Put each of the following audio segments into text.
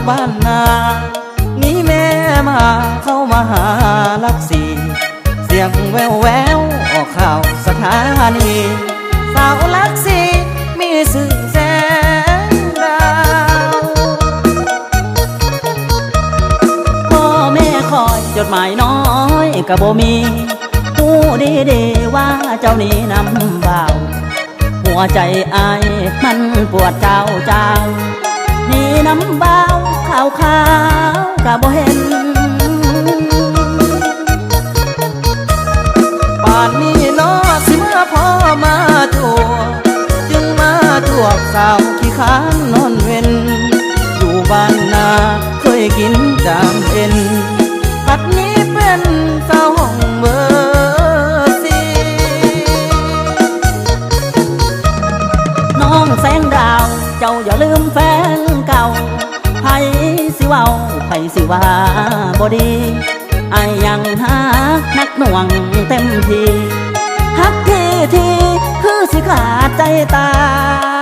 บ้านนานี้แม่มาเข้ามาหาลักสีเสียงแววแววออกข่าวสถานีสาวลักสีมีสื่อแสงดาวพ่อแม่คอยจดหมายน้อยกับบ่มีผู้ดีๆว่าเจ้านี้นำบ่าวหัวใจอายมันปวดเจ้านี่น้ำเบาขาวกับบ่เห็นป่านนี้น้อสิมาพ่อมาตัวจึงมาจวกสาวขี้ค้านนอนเว้นอยู่บ้านนาเคยกินจามเอ็นปัดนี้เป็นสาวห้องเบอร์สีน้องแสงดาวเจ้าอย่าลืมแฟนเก่าไผสิเว้าไผสิว่าบ่ดีไอ้ยังหานักหน่วงเต็มทีฮักทีคือสิขาดใจตาย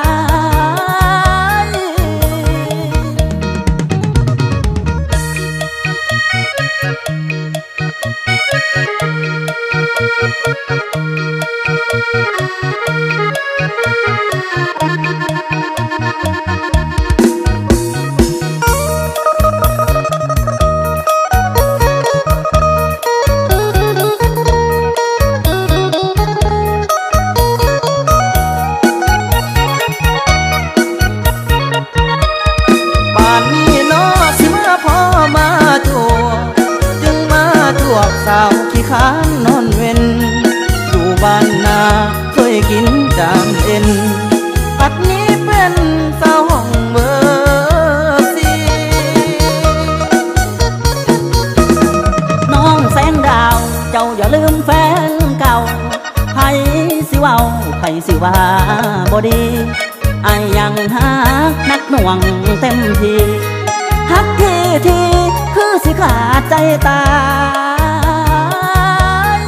สาวขี้ค้านนอนเว้นอยู่บ้านนาเคยกินจามเอ็นปัดนี้เป็นสาวห้องเบอร์สีน้องแสงดาวเจ้าอย่าลืมแฟนเก่าไผสิเว้าไผสิว่าบ่ดีไอ้ยังหานักหน่วงเต็มทีฮักทีคือสิขาดใจตาย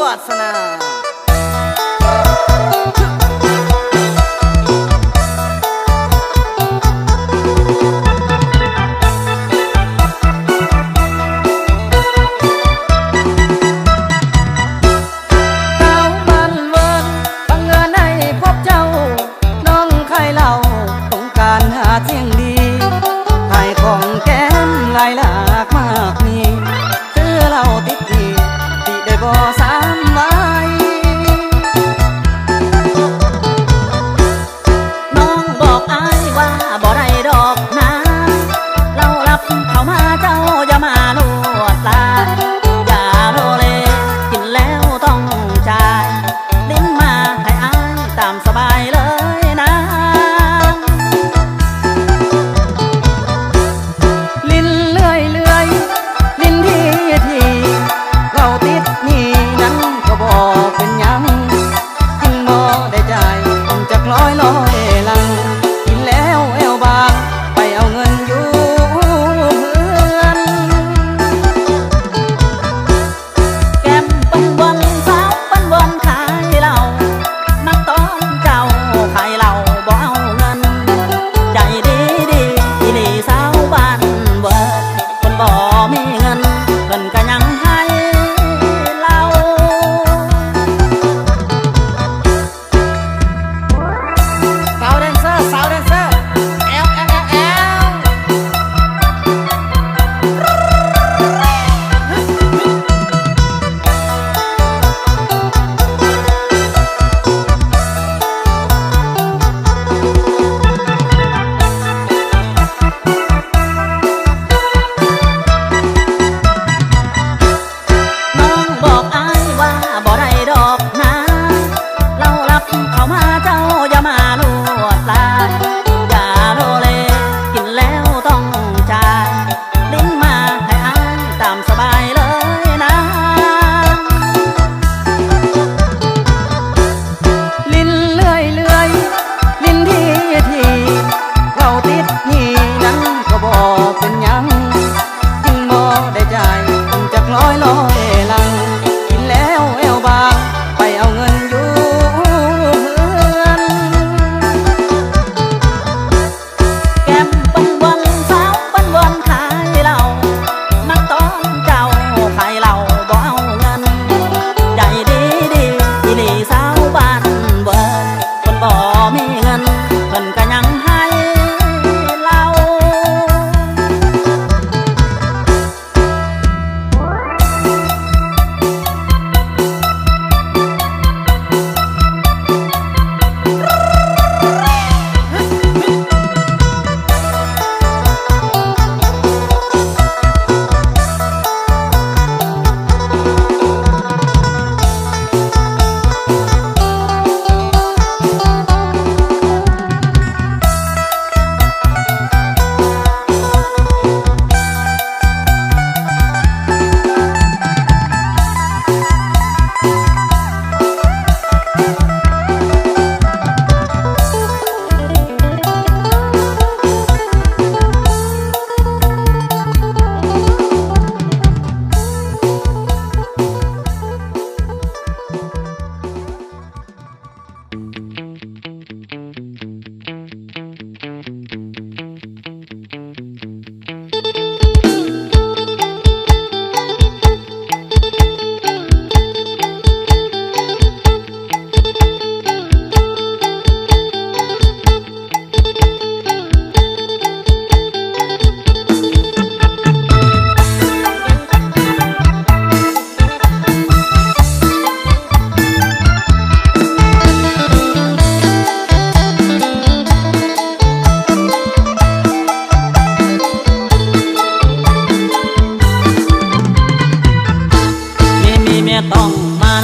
วาสนาเที่ยงดีขายของแก้มลายหลากมากมีคือเราติดดีที่ได้บ่สามไว้น้องบอกอ้ายว่าบ่ได้ดอกนะเรารับเข้ามาเจ้าอย่ามาลวดลายอย่าโลเลกินแล้วต้องจ่ายลิ้นมาให้อ้ายตามสบายเลยนะลิ้นเลื่อย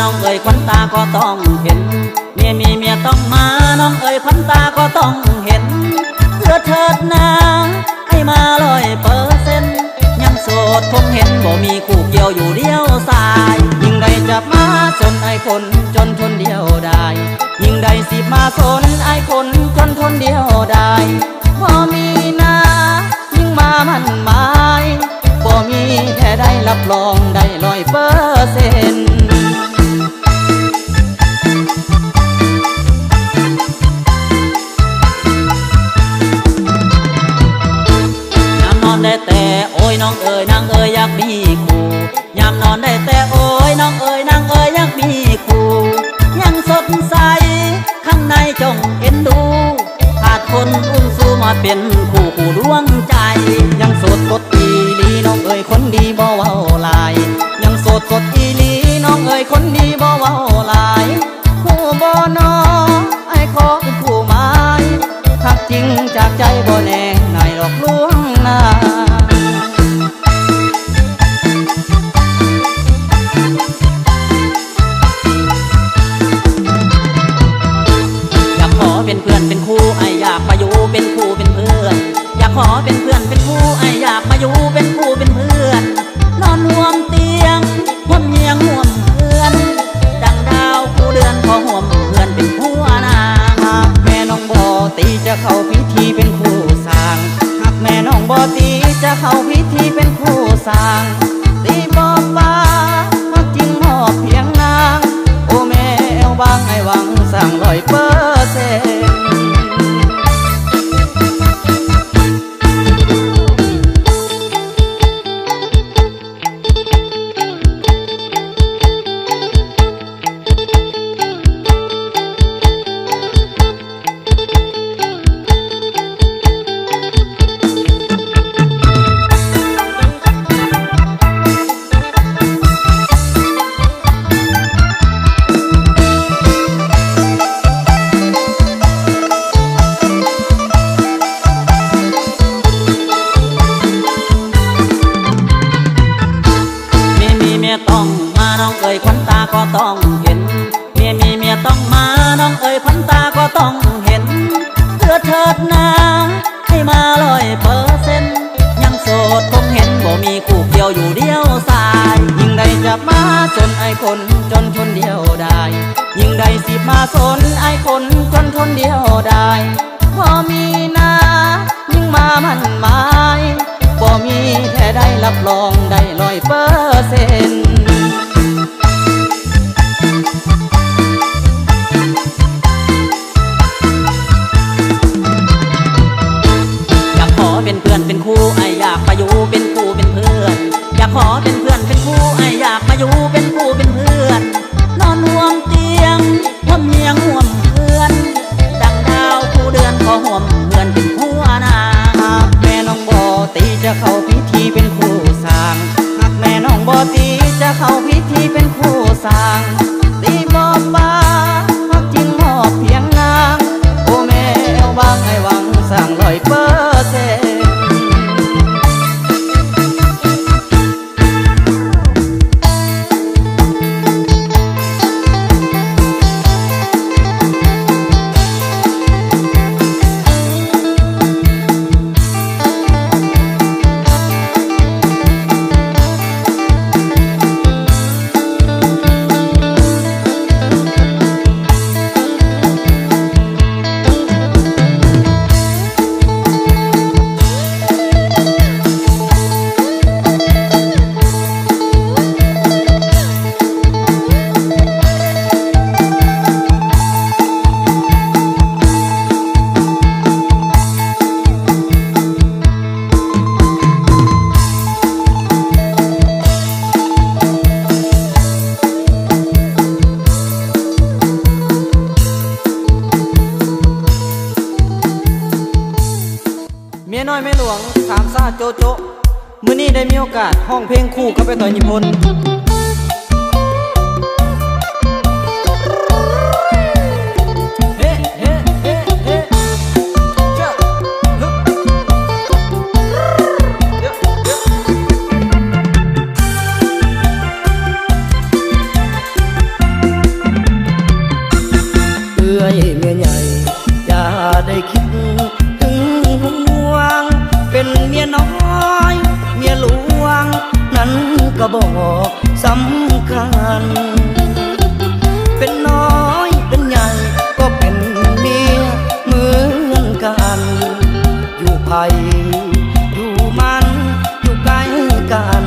น้องเอ๋ยขวัญตาก็ต้องเห็นเมียมีเมียต้องมาน้องเอ๋ยขวัญตาก็ต้องเห็นเพื่อเถิดนาให้มา100%ยังโสดคงเห็นบ่มีคู่เกี่ยวอยู่เดียวสายยิ่งใดจะมาสนไอ้คนจนทนเดียวได้ยิ่งใดสิมาสนไอ้คนจนทนเดียวได้บ่มีนายิ่งมามันหมายบ่มีแท้ได้รับรองได้100%ได้แต่โอ้ยน้องเอ๋ยนางเอ๋ยอยากมีคู่ยามนอนได้แต่โอ้ยน้องเอ๋ยนางเอ๋ยอยากมีคู่ยังสดใสข้างในจงเอ็นดูขาดคนอุ้มสู้มาเป็นคู่ดวงใจยังโสดสดอีลีน้องเอ๋ยคนดีบ่เว้าลายยังโสดสดอีลีน้องเอ๋ยคนดีบ่เว้าลายคู่บ่นอไอ้ขอเป็นคู่หมายทักจริงจากใจบ่แน่ในหลอกลวงนาอยากขอเป็นเพื่อนเป็นคู่ไออยากมาอยู่เป็นคู่เป็นเพื่อนอยากขอเป็นเพื่อนเป็นคู่ไออยากมาอยู่เป็นคู่เป็นเพื่อนนอนห่วมเตียงห่วมเฮียงห่วมเพื่อนดังดาวคู่เดือนขอห่วมเพื่อนเป็นคู่นาแม่น้องบ่ตีจะเข้าพิธีเป็นคู่สร้างหากแม่น้องบ่ตีจะเข้าพิธีเป็นคู่สร้างตีบ่ฟ้าหากจริงมอบเพียงนางโอ้แม่เอวบางไอ้หวังสร้าง100%ต้องมาน้องเอ๋ยขวัญตาก็ต้องเห็นเมียมีเมียต้องมาน้องเอ๋ยขวัญตาก็ต้องเห็นเพื่อเถิดนาให้มา100%ยังโสดคงเห็นบ่มีคู่เกี่ยวอยู่เดียวสายยิ่งใดจะมาสนไอ้คนจนทนเดียวได้ยิ่งใดสิมาสนไอ้คนจนทนเดียวได้บ่มีนายิ่งมามันหมายบ่มีแท้ได้รับรองได้100%อยากขอเป็นเพื่อนเป็นคู่ไออยากมาอยู่เป็นคู่เป็นเพื่อนอยากขอเป็นเพื่อนเป็นคู่ไออยากมาอยู่เป็นคู่เป็นเพื่อนนอนห่วมเตียงห่วมเฮียงห่วมเพื่อนดังดาวคู่เดือนขอห่วมเพื่อนเป็นคู่นาแม่น้องบ่ตีจะเข้าพิธีเป็นคู่สร้างหากแม่น้องบ่ตีจะเข้าพิธีเป็นคู่สร้างตีบ่ฟ้าหากจริงมอบเพียงนางโอ้แม่เอวบางไอ้หวังสร้าง100%เมียน้อยแม่หลวงสามซ่าโจโจมื้อนี้ได้มีโอกาสห้องเพลงคู่กับไปต่อยนิพนธ์ ก็บอกสำคัญเป็นน้อยเป็นใหญ่ก็เป็นเมียเหมือนกันอยู่ไผอยู่มันอยู่ใกล้กัน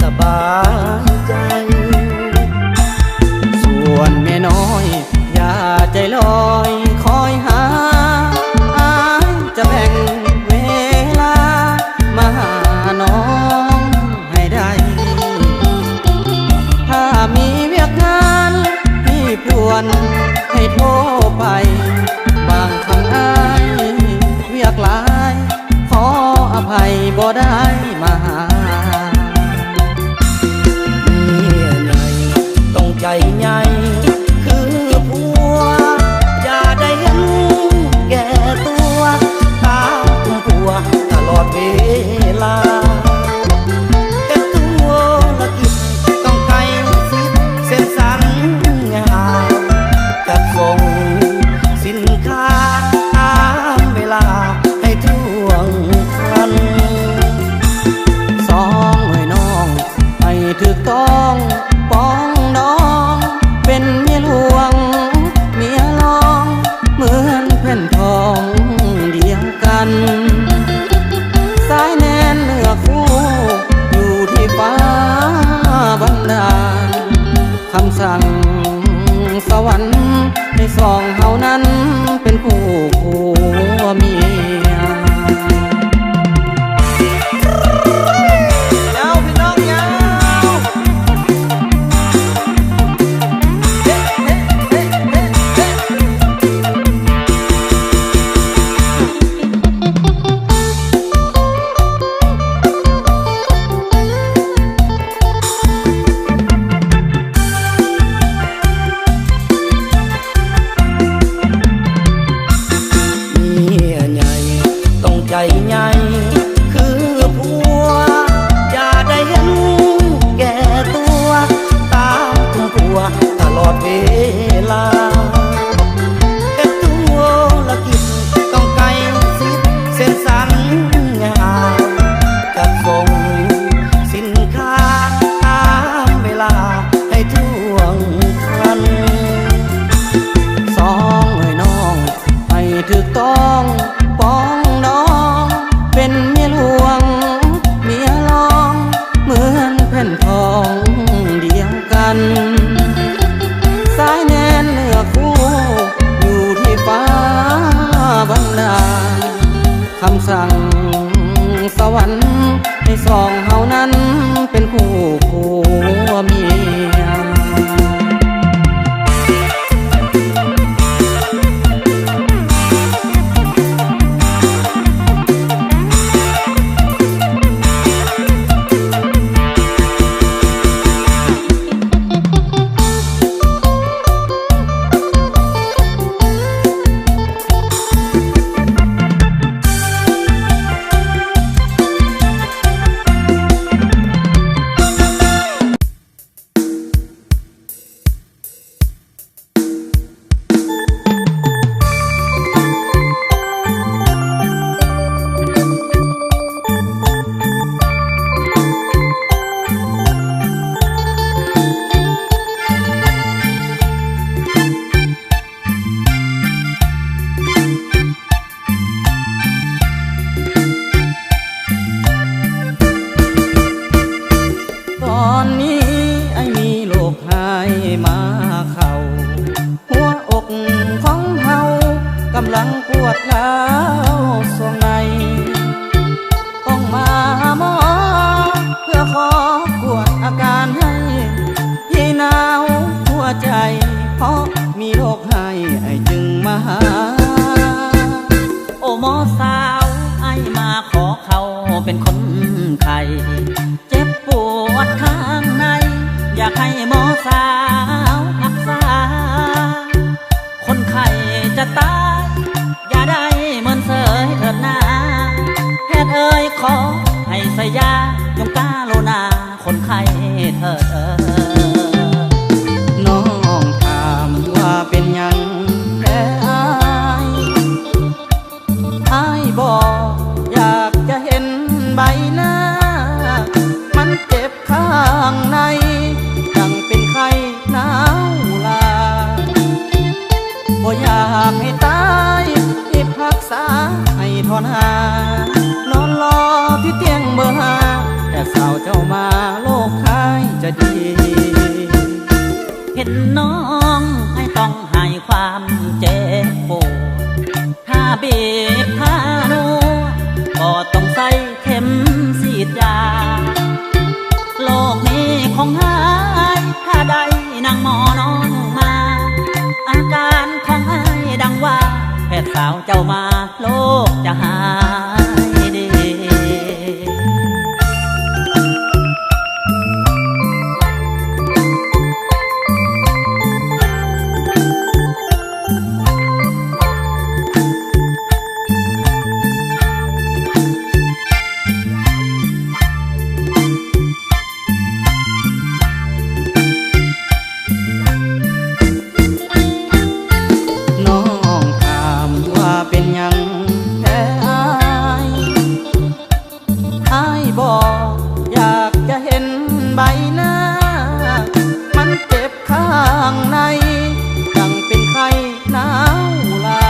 สบายใจส่วนแม่น้อยอย่าใจลอยคอยหาอายจะแบ่งเวลามาหาน้องให้ได้ถ้ามีเวียกงานพี่พรวนให้โทรไปบางครั้งอายเวียกหลายขออภัยบ่ได้มาหาเมียใหญ่ต้องใจใหญ่คือผัวอย่าได้เห็นแก่ตัวตามผัวตลอดเวลาแต่ตัวละกิจต้องไกลสิเส้นสัญญาจัดส่งสินค้าตามเวลาให้ท่วงทันสองเอ้ยน้องให้ถูกต้องป้องน้องเป็นเมียหลวงเมียรองเหมือนแผ่นทองเดียวกันสายแน่นเนื้อคู่อยู่ที่ฟ้าบันดาลคำสั่งสวรรค์ให้สองเฮานั้นเป็นคู่ผัวเมียใจใหญ่คือผัวอย่าได้เห็นแก่ตัวตามผัวตลอดเวลาแต่ตัวละกิจต้องไกลสิเส้นสัญญาจัดส่งสินค้าตามเวลาให้ท่วงทันสองเอ้ยน้องให้ถูกต้องป้องน้องเป็นเมียหลวงเมียรองเหมือนแผ่นทองเดียวกันสายแน่นเนื้อคู่อยู่ที่ฟ้าบันดาลคำสั่งสวรรค์ให้สองเฮานั้นเป็นคู่ผัวเมียตอนนี้ไอ้มีโรคหายมาเข้าหัวอกของเฮากำลังปวดร้าวส่วงในต้องมาหาหมอเพื่อขอกวดอาการให้ที่หนาวหัวใจเพราะมีโรคให้ไอ้จึงมาหาโอ้หมอสาวไอ้มาขอเขาเป็นคนไข้เจ็บปวดข้างในอยากให้หมอสาวรักษาคนไข้จะตายอย่าได้เหมือนเสยเถิดนาแพทย์เอ่ยขอให้ใส่ยายงกาโลนาคนไข้เถิดน้องถามว่าเป็นยังแพ้อายบอกอยากจะเห็นใบหน้ามันเจ็บข้า างในยังเป็นไข้หนาวลาบ่อยากให้ตายให้พักษาให้ทนหานอนรอที่เตียงเบอร์ห้าแต่สาวเจ้ามาโลกหายจะดี เห็นน้องให้ต้องให้ความเจ็บปวดถ้าบีบถ้านัวก็ต้องใส่เข็มฉีดยาโลกนี้คงหายถ้าได้นางหมอน้องมาอาการของไอ้ดังว่าแพทย์สาวเจ้ามาโลกจะหายดี น้องถามว่าเป็นหยังแท้อายบอกอยากจะเห็นใบหน้ามันเจ็บข้างในยังเป็นไข้หนาวลา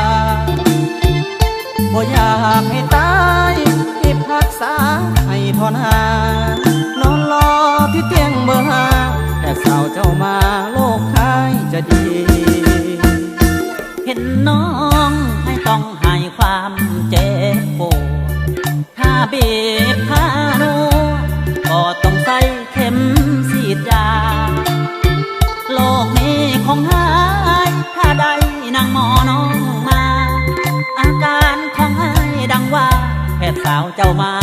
บ่อยากให้ตายให้พักษาให้ทนหานอนรอที่เตียงเบอร์ห้าแต่สาวเจ้ามาโลกหายจะดี เห็นน้องให้ต้องให้ความเจ็บปวดถ้าบีบถ้านัวก็ต้องใส่เข็มฉีดยาโลกนี้คงหายถ้าได้นางหมอน้องมาอาการของไอ้ดังว่าแพทย์สาวเจ้ามา